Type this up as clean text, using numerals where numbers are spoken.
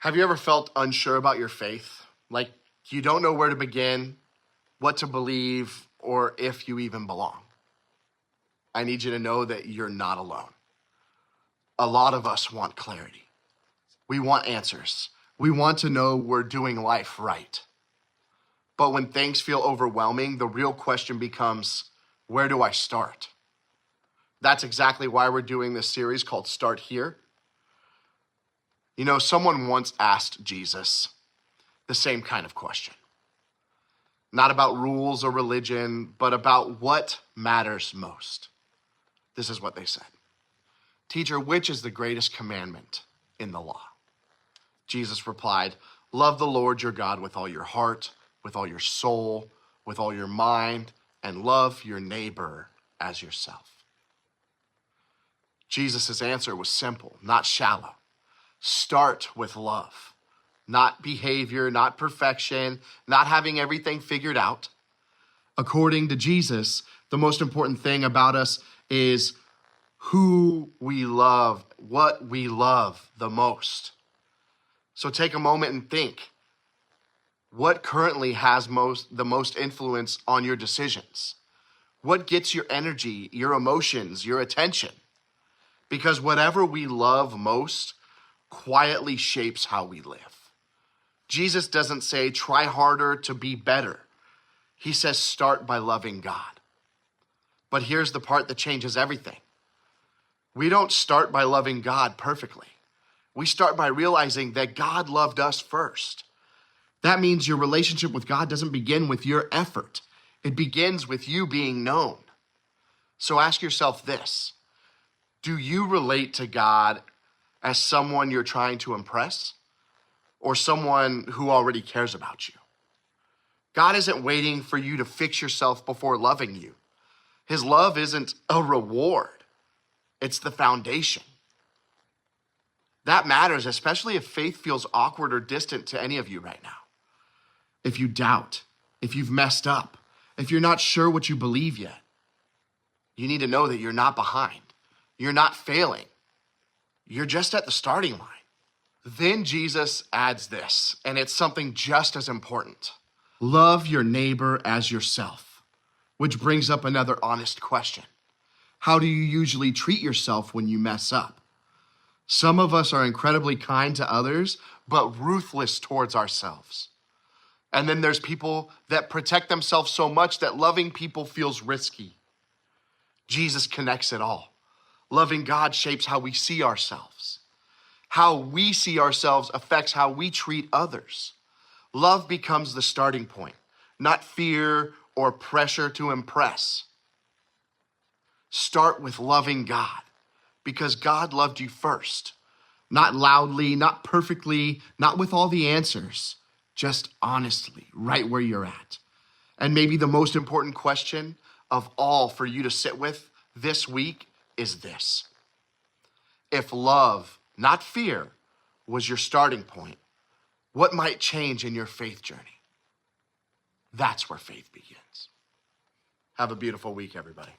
Have you ever felt unsure about your faith? Like you don't know where to begin, what to believe, or if you even belong? I need you to know that you're not alone. A lot of us want clarity. We want answers. We want to know we're doing life right. But when things feel overwhelming, the real question becomes, where do I start? That's exactly why we're doing this series called Start Here. You know, someone once asked Jesus the same kind of question. Not about rules or religion, but about what matters most. This is what they said. Teacher, which is the greatest commandment in the law? Jesus replied, love the Lord your God with all your heart, with all your soul, with all your mind, and love your neighbor as yourself. Jesus' answer was simple, not shallow. Start with love, not behavior, not perfection, not having everything figured out. According to Jesus, the most important thing about us is who we love, what we love the most. So take a moment and think, what currently has the most influence on your decisions? What gets your energy, your emotions, your attention? Because whatever we love most quietly shapes how we live. Jesus doesn't say, try harder to be better. He says, start by loving God. But here's the part that changes everything. We don't start by loving God perfectly. We start by realizing that God loved us first. That means your relationship with God doesn't begin with your effort. It begins with you being known. So ask yourself this. Do you relate to God as someone you're trying to impress or someone who already cares about you? God isn't waiting for you to fix yourself before loving you. His love isn't a reward. It's the foundation. That matters, especially if faith feels awkward or distant to any of you right now. If you doubt, if you've messed up, if you're not sure what you believe yet, you need to know that you're not behind. You're not failing. You're just at the starting line. Then Jesus adds this, and it's something just as important. Love your neighbor as yourself, which brings up another honest question. How do you usually treat yourself when you mess up? Some of us are incredibly kind to others, but ruthless towards ourselves. And then there's people that protect themselves so much that loving people feels risky. Jesus connects it all. Loving God shapes how we see ourselves. How we see ourselves affects how we treat others. Love becomes the starting point, not fear or pressure to impress. Start with loving God because God loved you first. Not loudly, not perfectly, not with all the answers, just honestly, right where you're at. And maybe the most important question of all for you to sit with this week is this. If love, not fear, was your starting point, what might change in your faith journey? That's where faith begins. Have a beautiful week, everybody.